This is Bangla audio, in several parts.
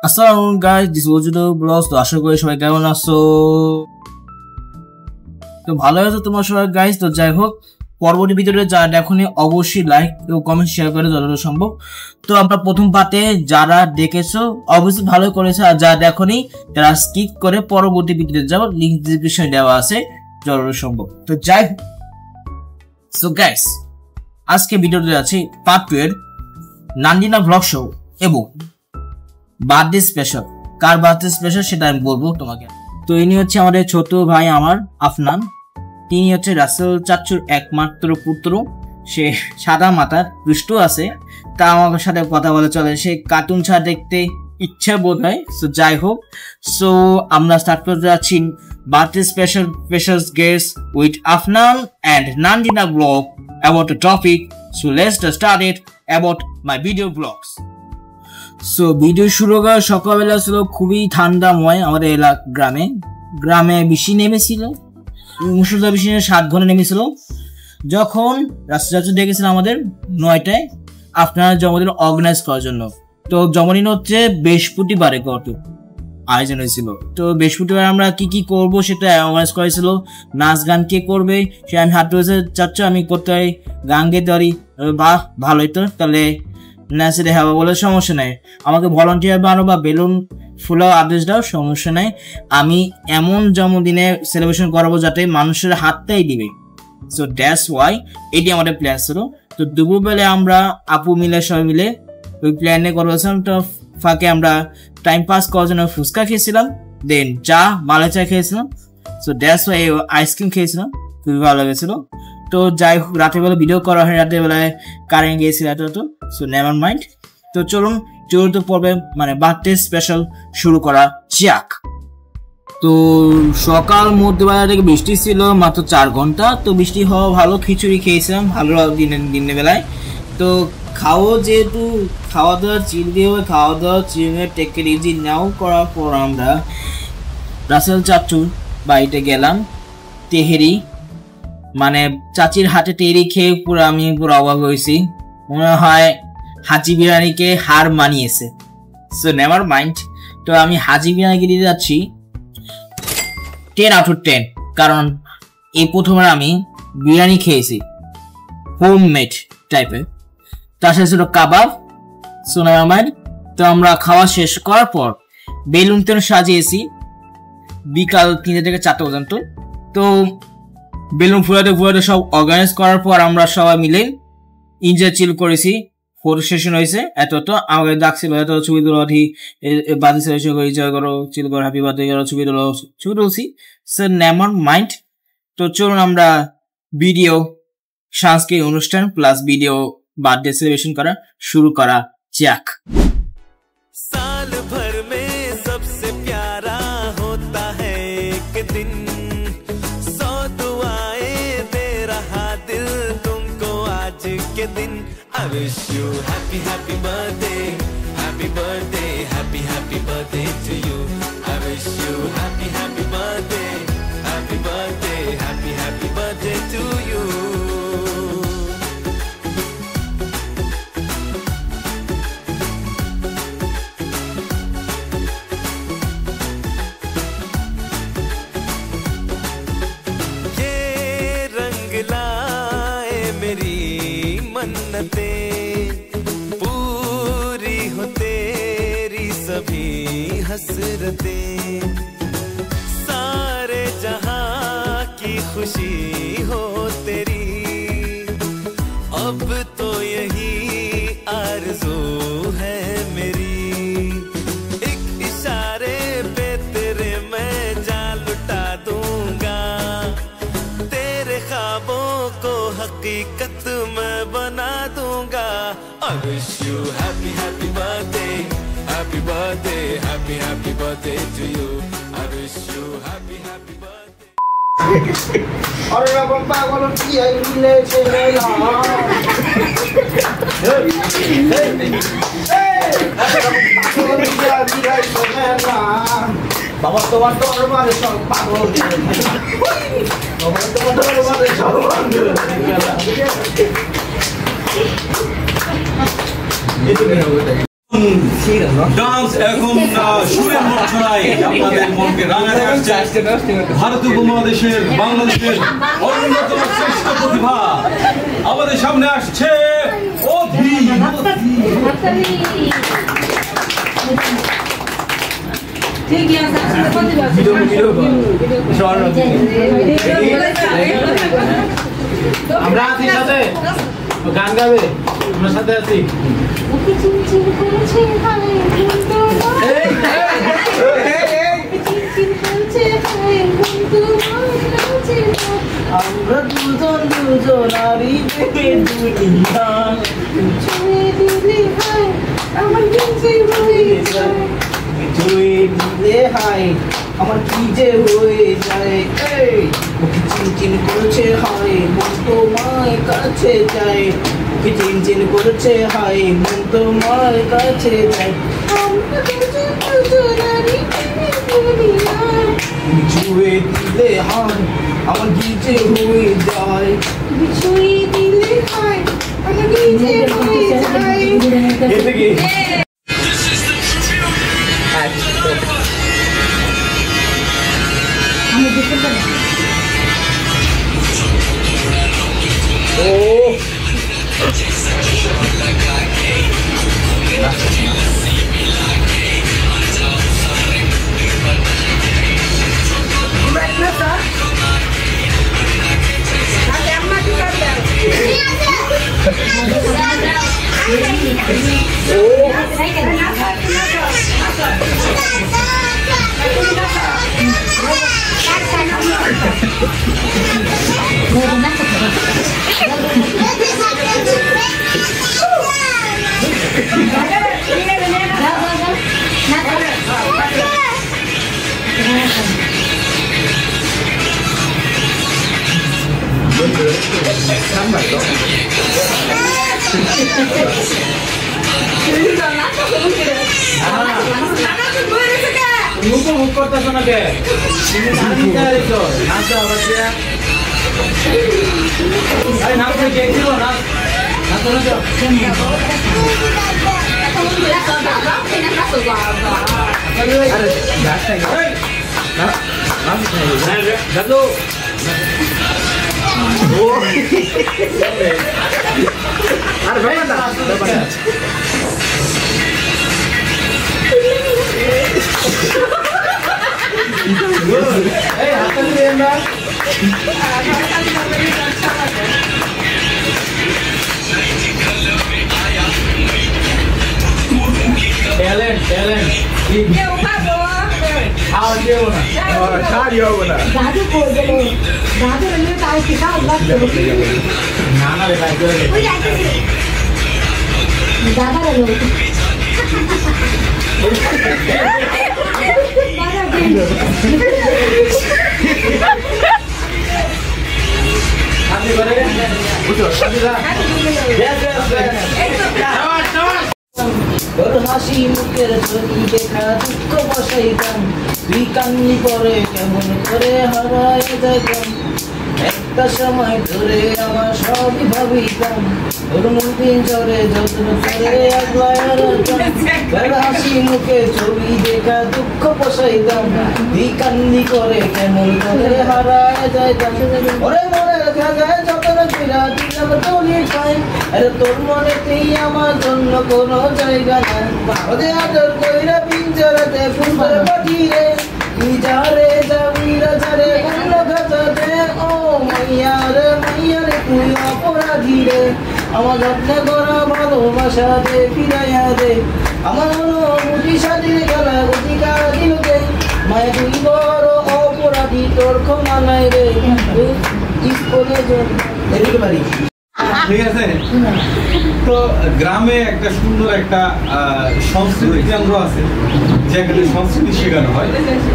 আসসালামু গাইস, দিস ওজুদো ব্লগস। তো আশা করি সবাই কেমন আছো? তো ভালো আছো তোমার সবাই গাইস। তো যাই হোক, পরবর্তী ভিডিওতে যারা দেখোনি অবশ্যই লাইক ও কমেন্ট শেয়ার করে যতটা সম্ভব। তো আমরা প্রথম পার্টে যারা দেখেছো অবশ্যই ভালো করেছে, আর যারা দেখোনি তারা স্কিপ করে পরবর্তী ভিডিওতে যাও, লিংক ডিসক্রিপশনে দেওয়া আছে যতটা সম্ভব। তো যাই হোক, সো গাইস আজকে ভিডিওতে আছে পার্ট 2 এর নান্দিনা ব্লগ শো এবং বার্থডে স্পেশাল। কার বার্থডে স্পেশাল সেটা আমি বলবো তোমাকে। তো ইনি হচ্ছে আমাদের ছোট ভাই আমার আফনান। তিনি হচ্ছে রাসেল চাচুর একমাত্র পুত্র। সে সাদা মাথার দুষ্ট আছে, তা আমার সাথে কথা বলে চলে। সে কার্টুন ছাড়া দেখতে ইচ্ছা বোধ হয়। সো যাই হোক, সো আমরা স্টার্ট করতে যাচ্ছি birthday special guest with Afnan and Nandina blog about the topic. So let's just start it about my video vlogs. So video শুরু করার সকালবেলা ছিল খুবই ঠান্ডাময়। আমাদের গ্রামে বৃষ্টি নেমেছিল, মুষলধার বৃষ্টি 7 ঘন্টা নেমেছিল। যখন রাস্তা ডেকেছিল আমাদের 9টায় আপনার জন্মদিন অর্গানাইজ করার জন্য। তো জন্মদিন হচ্ছে বৃহস্পতিবারে আয়োজন হয়েছিল। তো বৃহস্পতিবার আমরা কি করব সেটা অর্গানাইজ করেছিল। নাচ গান কে করবে সে আমি হাত ধরেছে, চাচ্ছ আমি করতে গান গেতে পারি। বাহ, ভালোই তো, তাহলে নাচে দেখাবো বলে সমস্যা নেই, আমাকে ভলান্টিয়ার বানাও বা বেলুন ফুলাও আদেশ দাও, সমস্যা নেই। আমি এমন জন্মদিনে সেলিব্রেশন করাবো যাতে মানুষের হাতটাই দিবে। সো দ্যাটস ওয়াই এটি আমাদের প্ল্যান ছিল। তো দুপুরবেলা আমরা আপু মিলে সবাই মিলে ওই প্ল্যানে করেছিলাম। তো ফাঁকে আমরা টাইম পাস করার জন্য ফুচকা খেয়েছিলাম, দেন চা মালাই চা খেয়েছিলাম। সো দ্যাটস ওয়াই আইসক্রিম খেয়েছিলাম, খুবই ভালো লেগেছিল। তো যাই হোক, রাতের বেলা ভিডিও করা হয়, রাতের বেলায় কারেন্ট গিয়েছিল এত। So never mind. তো চলুন চতুর্থ পর্বে মানে বার্থডে স্পেশাল শুরু করা যাক। তো সকাল মধ্যবেলা থেকে বৃষ্টি ছিল মাত্র 4 ঘন্টা। তো বৃষ্টি হওয়া ভালো, খিচুড়ি খেয়েছিলাম ভালো দিনের বেলায়। তো যেহেতু খাওয়া দাওয়া চিল দিয়ে খাওয়া দাওয়া চিলের টেকের ইজি নাও করার পর আমরা রাসেল চাচুর বাড়িতে গেলাম। তেহেরি মানে চাচির হাতে তেহেরি খেয়ে আমি পুরো অবাক হয়েছি। মনে হয় হাজি বিরিয়ানিকে হার মানিয়েছে। So never mind. তো আমি হাজি বিরিয়ানিকে দিতে যাচ্ছি 10/10, কারণ এই প্রথমবার আমি বিরিয়ানি খেয়েছি হোমমেড টাইপের, তার সাথে ছিল কাবাব। So never mind. তো আমরা খাওয়া শেষ করার পর বেলুন তেল সাজিয়েছি বিকাল 3 থেকে 4 পর্যন্ত। তো বেলুন ফুলাতে সব অর্গানাইজ করার পর আমরা সবাই মিলে এনজয় চিল করেছি। ফটো সেশন হয়েছে এত। আমাকে ডাকছিল এত ছবি তোলো, বার্থডে সেলিব্রেশন করে এনজয় করো, চিল করো, হ্যাপি বার্থডে করো, ছবি তুলছি। So never mind. তো চলুন আমরা ভিডিও সাংস্কৃতিক অনুষ্ঠান প্লাস ভিডিও বার্থডে সেলিব্রেশন করা শুরু করা যাক। साल भर में सबसे प्यारा होता है एक दिन, 100 दुआएं दे रहा दिल तुमको आज के दिन। I wish you happy happy birthday, happy birthday, happy happy birthday to you. I wish you happy happy birthday, happy birthday, happy happy birthday to you. पूरी हो तेरी सभी हसरतें, सारे जहां की खुशी हो तेरी, अब तो यही आरज़ू है मेरी। एक इशारे पे तेरे मैं जान लुटा दूंगा, तेरे ख्वाबों को हकीकत मैं बना दूंगा। I wish you happy happy birthday, happy birthday, happy happy birthday to you. I wish you happy happy birthday. अरे रबन पागल की है मिले से मेला बाबा তোমার তো মানে সব পাগল বাবা তোমার মানে সব পাগল। ডান্স এখন সুরের মধ্যে আপনাদের মনকে রাঙাতে আসছে ভারতীয় উপমহাদেশের বাংলাদেশের অন্যতম শ্রেষ্ঠ প্রতিভা আমাদের সামনে আসছে অধি। আমরা আছি সাথে, গান গাবে, আমরা সাথে আছি। আমরা দুজন দুজনারই প্রেমে দুনিয়া ছুঁয়ে দিলে হায় আমার কি হয়ে যায়, ছুঁয়ে দিলে হায় আমার কি যে হয়ে যায়, ওকে চিনচিন করছে হায় মন তোমার কাছে যায়, ওকে চিনচিন করছে হায় মন তোমার কাছে যায়, আমরা দুজন দুজনারই প্রেমে দুনিয়া ছুঁয়ে দিলে হায় আমার কি যে হয়ে যায়, ছুঁয়ে দিলে হায় আমার কি যে হয়ে যায়। উপভোগ করতেছ না কে? নাচো আবার নাচো দেখছিল না, নাচো নাচো দাদু আর ভাই না এই হাত দিয়ে না ট্যালেন্ট ট্যালেন্ট কেউ পাবো আর কেউ না ছাড়িও না দাদু কই গেল দাদু এনে তাই কি খাও লাগবে না না রে ভাই করে ওই যাচ্ছে দাদা রে হাসি মুখের ছবি দেখা দুঃখ বসাইতাম, তুই কান্নি পরে কেমন করে হারায় যেতাম, একটা সময় ধরে আমার সবই ভাবিতাম, তোর মুখে চরে যত্ন করে হাসি মুখে ছবি দেখা দুঃখ বসাইতাম, তুই কান্নি করে কেমন করে হারায় যেতাম, ওরে মনে রাখা যায় যতন ফিরা দিলাম তলি পাই, আরে তোর মনেতেই আমার জন্য কোনো জায়গা নাই, ওরে আদর কইরা পিঞ্জরাতে ফুল পাঠিয়ে তুই যারে যাবি রাজারে অন্য খাতাতে, ও মাইয়া রে তুই অপরাধী রে, আমার যত্ন করা ভালোবাসা দে ফিরাইয়া দে, আমার অনুভূতি স্বাধীন খেলা অধিকার দিল দে, মায়া তুই বড় অপরাধী তোর ক্ষমা নাই রে, স্কুলে এদিকে বাড়ি। ঠিক আছে, তো গ্রামে একটা সুন্দর একটা সংস্কৃতি কেন্দ্র আছে যেখানে সংস্কৃতি শেখানো হয়,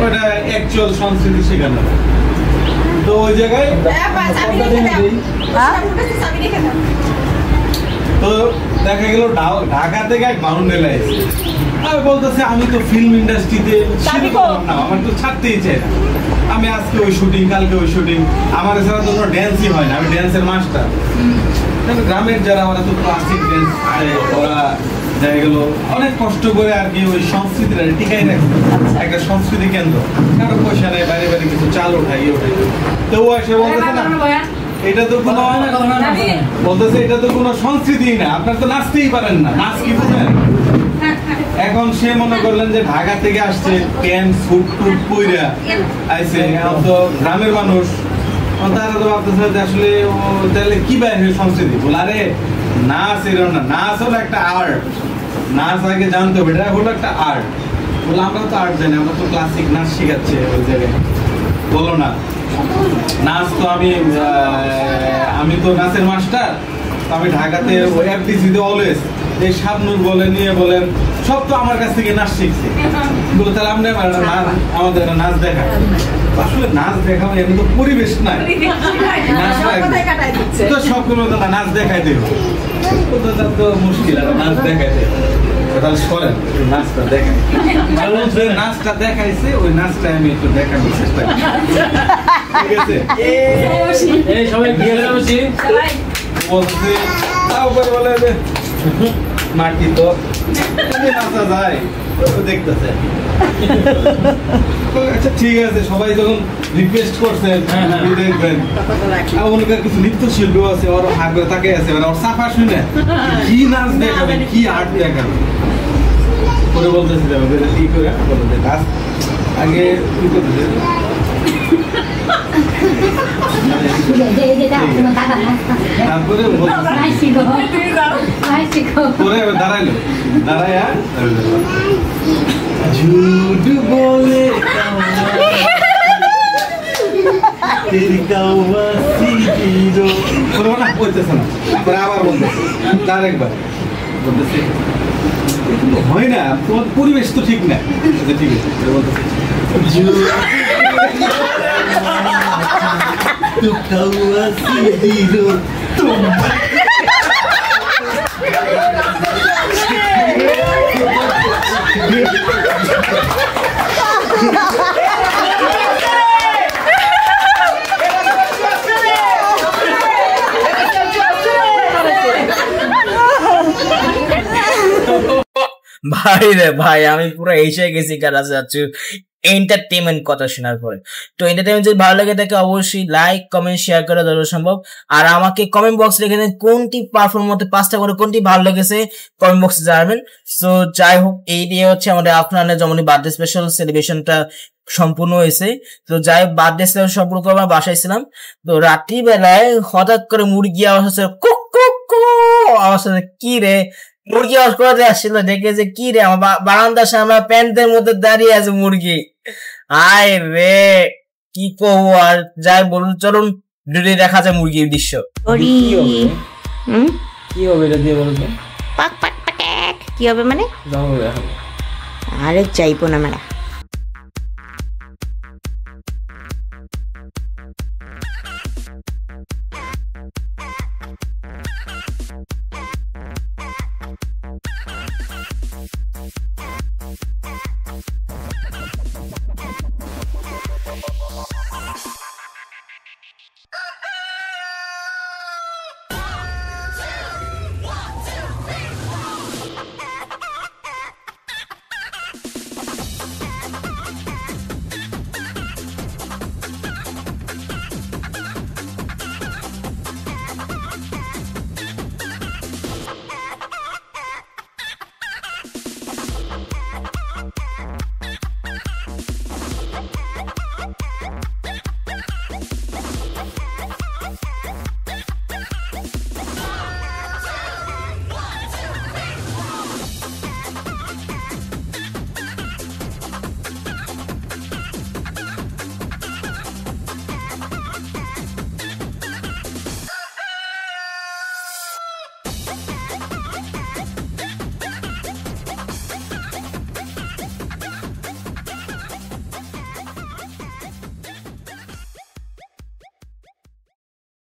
ওটা অ্যাকচুয়াল সংস্কৃতি শেখানো হয়, তো ওই জায়গায় তো দেখা গেল ঢাকা থেকে এক বাউন্ডেলা এসেছে, আমি বলতেছে আমি তো ফিল্ম ইন্ডাস্ট্রিতে না, আমার তো ছাড়তেই চাই না, আমি আজকে ওই শুটিং কালকে ওই শুটিং, আমার এছাড়া তো কোনো ড্যান্সই হয় না, আমি ড্যান্সের মাস্টার। গ্রামের যারা ওরা তো ক্লাসিক ড্যান্স ওরা দেখা গেল অনেক কষ্ট করে আর কি ওই সংস্কৃতিটা টিকাই রাখছে, একটা সংস্কৃতি কেন্দ্র। কারো পয়সা নেই, বাইরে বাইরে কিছু চাল ওঠাই ওঠাই, তো ও এসে বলতেছে না এটা তো কোনো বলতেছে এটা তো কোনো সংস্কৃতি না, আপনার তো নাচতেই পারেন না, নাচ কি বুঝেন? এখন সে মনে করলেন যে ঢাকা থেকে আসছে, প্যান্ট স্যুট টুট পইরা আইছে, এখন তো গ্রামের মানুষ, তারা তো ভাবতেছে যে আসলে ও তাহলে কি বাইরে সংস্কৃতি। বলে আরে নাচ এরকম না, নাচ হলো একটা আর্ট, নাচ আগে জানতে হবে, এটা হলো একটা আর্ট। বলে আমরা তো আর্ট জানি, আমরা তো ক্লাসিক নাচ শিখাচ্ছে ওই জায়গায়। বলো না নাচ তো আমি তো নাচের মাস্টার, আমি ঢাকাতে ওই এফডিসিতে অলওয়েজ এই শাবনুর বলে নিয়ে বলেন সব তো আমার কাছ থেকে নাচ শিখছে। বলে তাহলে আমরা আমাদের একটা নাচ দেখা। আসলে নাচ দেখাবো এমন তো পরিবেশ নাই, তো সবগুলো তো নাচ দেখাই দেবো, তো মুশকিল আর নাচ দেখাই দেবো। তাহলে সরেন নাচটা দেখাই, নাচটা দেখাইছে ওই নাচটা আমি একটু দেখানোর চেষ্টা করি, ঠিক আছে? বলছে তারপরে বলে মাটি তো নাচা যায়, দেখতেছে। আচ্ছা ঠিক আছে, সবাই যখন রিকোয়েস্ট করছেন দেখবেন, ওনার কিছু নৃত্যশিল্পী আছে, ওর হাত করে তাকে আছে, মানে ওর সাফা শুনে কি নাচ দেখাবে, কি আর্ট দেখাবে করে বলতেছে কি করে বলতে নাচ আগে কি করতেছে। তারপরে দাঁড়াইলো, দাঁড়াইয়া ঝুট বলে আবার বলতেছে, তার একবার বলতেছে হয় না, তোমার পরিবেশ তো ঠিক না। ঠিক আছে বলতেছে ভাই রে ভাই, আমি পুরো এসে গেছি কাছে যাচ্ছি এন্টারটেনমেন্ট কথা শোনার পরে। তো এন্টারটেনমেন্ট যদি ভালো লাগে থাকে অবশ্যই লাইক কমেন্ট শেয়ার করে যত সম্ভব। আর আমাকে কমেন্ট বক্সে লিখে দেন কোনটি পারফর্ম মধ্যে 5টা করে কোনটি ভালো লেগেছে, কমেন্ট বক্সে জানাবেন। সো যাই হোক, এই দিয়ে হচ্ছে আমাদের আপনাদের যেমন বার্থডে স্পেশাল সেলিব্রেশনটা সম্পূর্ণ হয়েছে। তো যাই হোক, বার্থডে সেলিব্রেশন সম্পূর্ণ করে আমরা বাসায় ছিলাম। তো রাত্রি বেলায় হঠাৎ করে মুরগি আওয়াজ হচ্ছে, কুক কুক কু আওয়াজ হচ্ছে, কি রে মুরগি আওয়াজ করে আসছিল, দেখেছে কি রে আমার বারান্দার সামনে প্যান্টের মধ্যে দাঁড়িয়ে আছে মুরগি। আয় রে কি করবো আর, যাই বলুন চলুন যদি দেখা যায় মুরগির দৃশ্য। কি হবে এটা দিয়ে বলুন? পাক পাক পাক কি হবে মানে? আরে যাইবো না মেলা।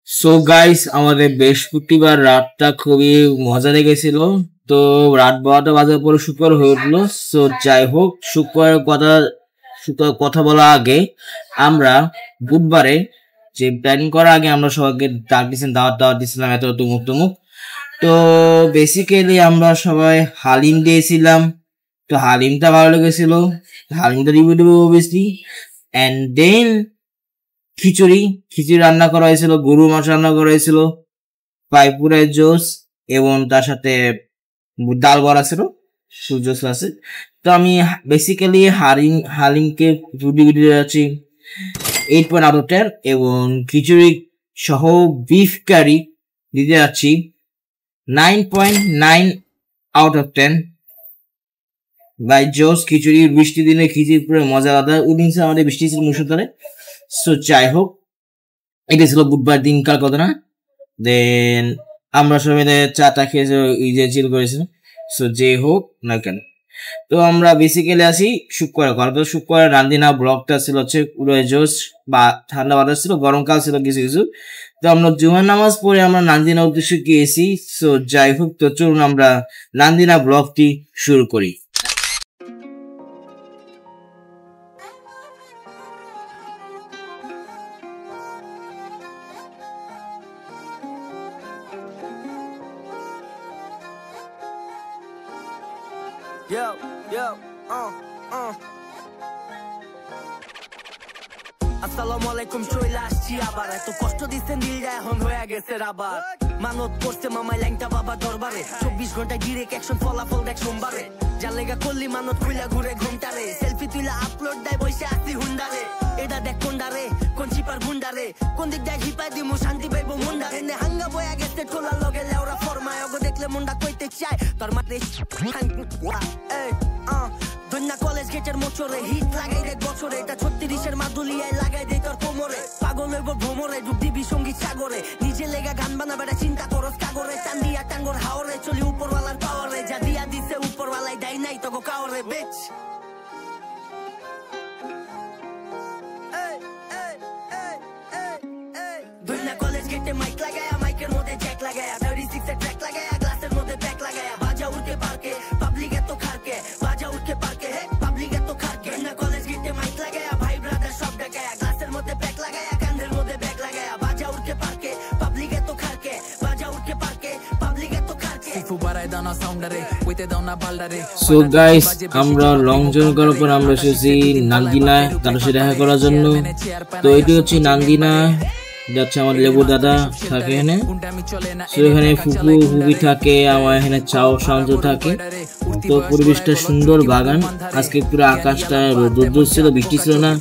সো গাইস, আমাদের বৃহস্পতিবার রাতটা খুবই মজা লেগেছিল। তো রাত 12টা বাজার পরে শুক্রবার হয়ে উঠলো। সো যাই হোক, শুক্রবারের কথা বলার আগে আমরা বুধবারে যে প্ল্যানিং করার আগে আমরা সবাইকে দাওয়াত দিয়েছিলাম এত তুমুক। তো বেসিক্যালি আমরা সবাই হালিম দিয়েছিলাম, তো হালিমটা ভালো লেগেছিল, হালিমটা রিভিউ দেবো অবভিয়াসলি। অ্যান্ড দেন খিচুড়ি রান্না করা হয়েছিল, গরু মাছ রান্না করা হয়েছিল, পাইপুরের জোস এবং তার সাথে ডাল বড়া ছিল, সুজোস আছে। তো আমি বেসিক্যালি হালিমকে রিভিউ দিতে যাচ্ছি 8 out of 10 এবং খিচুড়ি সহ বিফ কারি দিতে যাচ্ছি 9.9 out of 10। বাই জোস খিচুড়ি, বৃষ্টি দিনে খিচুড়ি পুরো মজা আলাদা। উইদিনসে আমাদের বৃষ্টি ছিল মুসুলধারে। সো যাই হোক, এটা ছিল বুধবার দিনকার ঘটনা। দেন আমরা সবাই চাটা খেয়েছি, চিল করেছি। সো যে হোক না কেন, তো আমরা বেসিক্যালি আসি শুক্রবার। গত শুক্রবার নান্দিনা ব্লগটা ছিল হচ্ছে পুরো জোস বা ঠান্ডা বাতাস ছিল, গরমকাল ছিল কিছু কিছু। তো আমরা জুমার নামাজ পড়ে আমরা নান্দিনা উদ্দেশ্যে গিয়েছি। সো যাই হোক, তো চলুন আমরা নান্দিনা ব্লগটি শুরু করি। আসসালামু আলাইকুম, চলে আসছি আবার। এত কষ্ট দিচ্ছেন দিলটা এখন হয়ে গেছে আবার। মানত করছে মামাই ল্যাংটা বাবা দরবারে, 24 ঘন্টা গিরে অ্যাকশন ফলাফল দেখ সোমবারে। যার লেগা করলি মানত খুইলা ঘুরে ঘুমটারে, সেলফি তুইলা আপলোড দেয় বসে আসি হুন্ডারে। এটা দেখ কোনডারে, কোন চিপার গুন্ডারে, কোন দিক দেয় হিপাই দিমু শান্তি পাইবো মুন্ডারে। এনে হাঙ্গা বয়া গেছে টোলার লগে লেওরা ফরমায়, অগো দেখলে মুন্ডা কইতে চায় তোর মাতে। দন্যা কলেজ গেটের মোচরে হিট লাগাই রে বছরে, এটা 36-এর মাদুলিয়ায় লাগাই দেয় তোর কোমরে। পাগল হইব ভ্রমরে, ডুব দিবি সঙ্গীত সাগরে, নিজে লেগা গান বানাবে চিন্তা করস কাগরে। চান্দিয়া টাঙ্গর হাওরে চলি উপরওয়ালার পাওয়ারে, যা দিয়া দিছে উপরওয়ালাই দেয় নাই তোকে কাওরে বেচ। দন্যা কলেজ গেটে মাইক লাগায়া, মাইকের মধ্যে জ্যাক লাগায়া, 36-এর ট্র্যাক লাগায়া, গ্লাসের মধ্যে ব্যাক লাগায়া, বাজা উঠে পার্কে পাবলিক এত খারকে, বাজা উঠে পার্কে পাবলিক এত খারকে। দন্যা কলেজ গেটে মাইক লাগায়া, ভাই ব্রাদার সব ডাকায়া, গ্লাসের মধ্যে ব্যাক লাগায়া, কান্ধের মধ্যে ব্যাগ লাগায়া, বাজা উঠে পার্কে পাবলিক এত খারকে, বাজা উঠে পার্কে পাবলিক এত খারকে। সো গাইস, আমরা লং জার্নি করার পর আমরা এসেছি নান্দিনা তার সাথে দেখা করার জন্য। তো এটি হচ্ছে নান্দিনা, যাচ্ছে আমার লেবু দাদা থাকে এখানে। তো এখানে ফুপি থাকে, আমার এখানে চাও শান্ত থাকে। তো পরিবেশটা সুন্দর, বাগান। আজকে পুরো আকাশটা রোদ্র ছিল, বৃষ্টি ছিল না,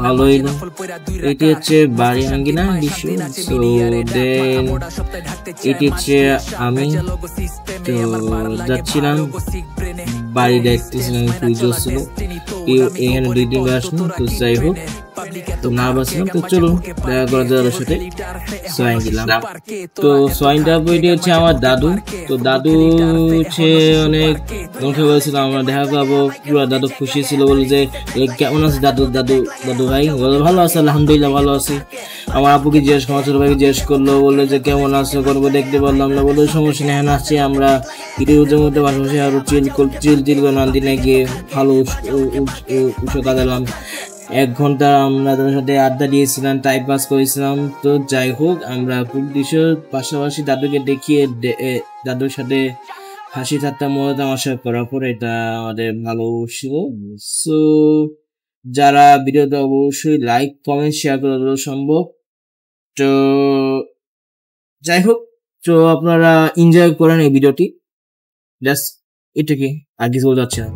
ভালোই না। এটি হচ্ছে বাড়ি আঙ্গিনা দৃশ্য। তো দেন এটি হচ্ছে আমি তো যাচ্ছিলাম বাড়ি দেখতেছিলাম, পুজো ছিল এখানে 2-3 বার আসলাম। তো যাই হোক, তো নার্ভাস ছিলাম। তো চলুন দেখা করা যায় ওর সাথে। সোয়াইন দিলাম। তো সোয়াইনটা বইটি হচ্ছে আমার দাদু। তো দাদু হচ্ছে অনেক মুখে বলেছিল আমরা দেখা করবো, পুরো দাদু খুশি ছিল, বলে যে কেমন আছে দাদু ভাই? ভালো আছে, আলহামদুলিল্লাহ ভালো আছি। আমার আপুকে জিজ্ঞেস, আমার ছোট ভাইকে জিজ্ঞেস করলো, বললো যে কেমন আছো, করবো দেখতে পারলাম না। বললো সমস্যা নেই, হ্যাঁ আসছি আমরা ইতিউদের মধ্যে পাশাপাশি আরো চিল করে নান্দিনে গিয়ে ভালো উৎস কাটালাম। 1 ঘন্টা আমরা তাদের সাথে আড্ডা দিয়েছিলাম, টাইম পাস করেছিলাম। তো যাই হোক, আমরা পুলিশের পাশাপাশি দাদুকে দেখিয়ে দাদুর সাথে হাসি ঠাট্টা মজা তামাশা করার পর এটা আমাদের ভালো ছিল। সো যারা ভিডিওতে অবশ্যই লাইক কমেন্ট শেয়ার করা সম্ভব। তো যাই হোক, তো আপনারা এনজয় করেন এই ভিডিওটি। জাস্ট এটাকে আর কিছু বলতে যাচ্ছে না।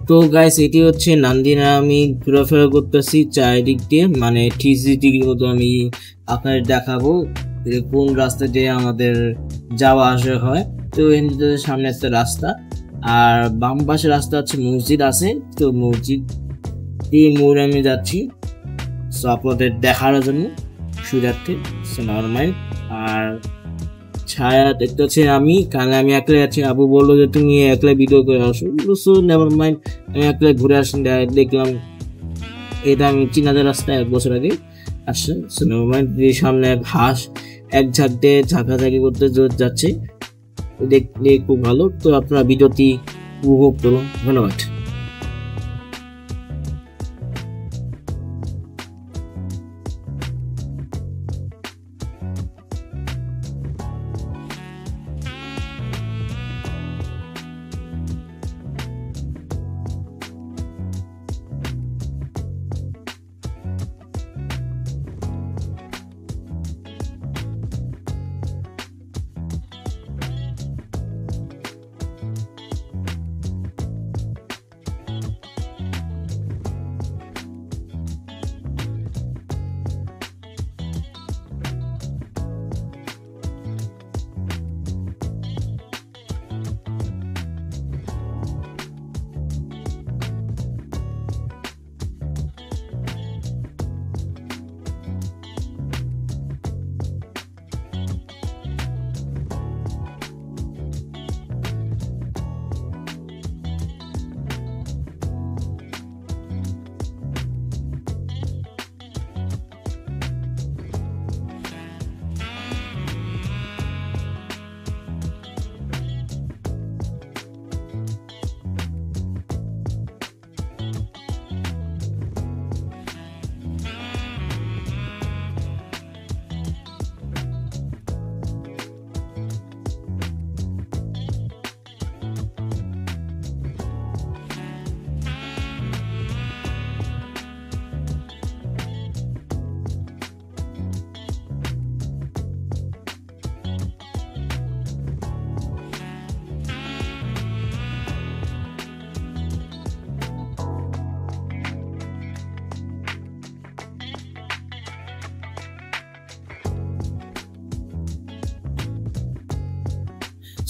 তো গাইস, এটি হচ্ছে নান্দিনা। আমি ঘোরাফেরা করতেছি চারিদিক দিয়ে, মানে 360 মতো আমি আপনাদের দেখাবো কোন রাস্তা দিয়ে আমাদের যাওয়া আসা হয়। তো এর সামনে একটা রাস্তা, আর বাম পাশে রাস্তা হচ্ছে মসজিদ আছে। তো মসজিদ এই মোড়ে আমি যাচ্ছি আপনাদের দেখার জন্য সুবিধার্থে, নরমাল। আর সায়াত এটা হচ্ছে আমি, কারণ আমি একলাই আছি। আবু বললো যে তুমি একলাই ভিডিও করে আসো, সো নেভার মাইন্ড, আমি একলাই ঘুরে আসি। দেখলাম এটা আমি চিনাদের রাস্তায় 1 বছর আগে আসছে, সো নেভার মাইন্ড। সামনে এক হাঁস এক ঝাঁক দিয়ে ঝাঁকাঝাঁকি করতে যাচ্ছে, দেখলে খুব ভালো। তো আপনারা ভিডিওটি উপভোগ করুন, ধন্যবাদ।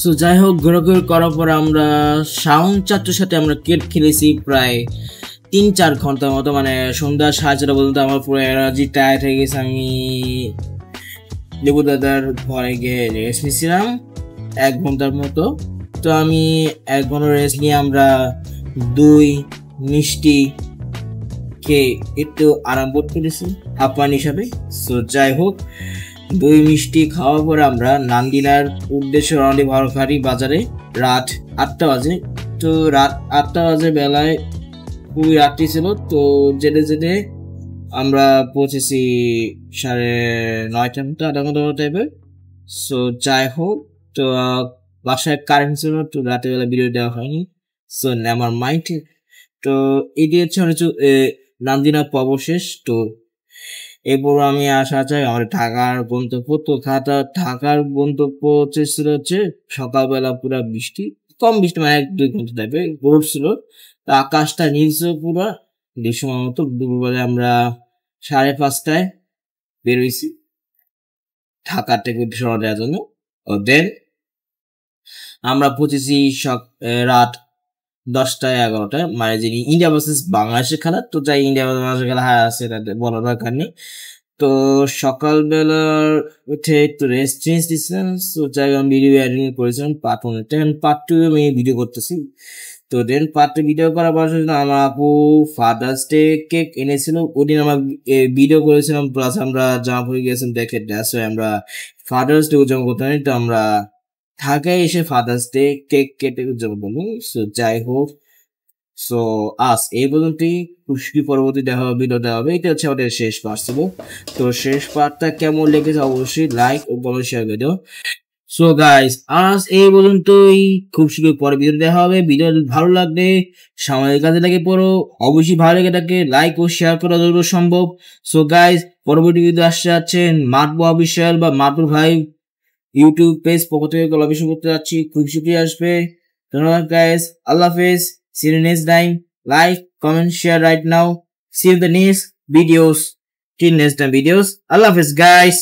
সো যাই হোক, ঘোরাঘুরি করার পর আমরা শাওন চাচুর সাথে আমরা ক্রিকেট খেলেছি প্রায় 3-4 ঘন্টার মতো। মানে সন্ধ্যা 4:30 পর্যন্ত আমার পুরো এনার্জি টায়ার্ড হয়ে গেছে। আমি লেবু দাদার ঘরে গিয়ে রেস্ট নিয়েছিলাম 1 ঘন্টার মতো। তো আমি 1 ঘন্টা রেস্ট নিয়ে আমরা 2 মিষ্টি খেয়ে একটু আরাম বোধ করেছি আপ্যায়ন হিসাবে। সো যাই হোক, 2 মিষ্টি খাওয়ার পর আমরা নান্দিনার উদ্দেশ্যে রওনা ভারখারি বাজারে। রাত 8টা বাজে। তো রাত 8টা বাজে বেলায় খুবই রাত্রি ছিল। তো যেতে যেতে আমরা পৌঁছেছি 9:30 মতো, আধা ঘন্টা টাইপের। সো যাই হোক, তো বাসায় কারেন্ট ছিল, তো রাতের বেলা ভিডিও দেওয়া হয়নি। সো আমার মাইন্ড। তো এটি হচ্ছে নান্দিনা পর্বশেষ। তো এরপর আমি আসা চাই আমার ঢাকার গন্তব্য। তো ঢাকার গন্তব্য ছিল হচ্ছে সকালবেলা পুরা বৃষ্টি, কম বৃষ্টি, মানে 1-2 ঘন্টা টাইপের রোদ ছিল। তো আকাশটা নীল ছিল পুরা সময় মতো। দুপুরবেলা আমরা 5:30টায় বেরোইছি ঢাকা থেকে সরা দেওয়ার জন্য। ও দেন আমরা পৌঁছেছি রাত 10টা-11টায়, মানে যিনি ইন্ডিয়া ভার্সেস বাংলাদেশের খেলা। তো যাই ইন্ডিয়া বাংলাদেশের খেলা আছে, তাদের বলার দরকার নেই। তো সকালবেলা উঠে একটু রেস্ট চেঞ্জ দিচ্ছিলাম। তো যাই আমি ভিডিও এডিটিং করেছিলাম পার্ট 1, পার্ট 2 আমি ভিডিও করতেছি। তো দেন পার্ট 2 ভিডিও করার পর আমার আপু ফাদার্স ডে কেক এনেছিল, ওদিন আমরা ভিডিও করেছিলাম, প্লাস আমরা জামা পরে গিয়েছিলাম দেখে। আমরা ফাদার্স ডে উদযাপন করতে পারি। তো আমরা ঢাকায় এসে ফাদার্স ডে কেক কেটে উদযাপন করবো। সো যাই হোক, সো আজ এই পর্যন্তই। খুশকি পরবর্তী ভিডিও দেওয়া হবে। এটা হচ্ছে আমাদের শেষ পার্ট ছিল। তো শেষ পার্টটা কেমন লেগেছে অবশ্যই লাইক ও কমেন্ট শেয়ার করে দিও। সো গাইস, আজ এই পর্যন্তই। খুব শীঘ্রই পরে ভিডিও দেওয়া হবে। ভিডিও ভালো লাগলে সামাজিক কাজে লাগে পড়ো, অবশ্যই ভালো লেগে থাকে লাইক ও শেয়ার করা যত সম্ভব। সো গাইস, পরবর্তী ভিডিও আসতে যাচ্ছেন মাতবু অফিসিয়াল বা মাতবু ভাই ইউটিউব পেজ পক্ষ থেকে কলাভিশন করতে যাচ্ছি, খুব শীঘ্রই আসবে। ধন্যবাদ গাইস, আল্লাহ হাফেজ, see you next time. Like, comment, share right now. See you in the next videos. Till next time videos. Allah Hafiz guys.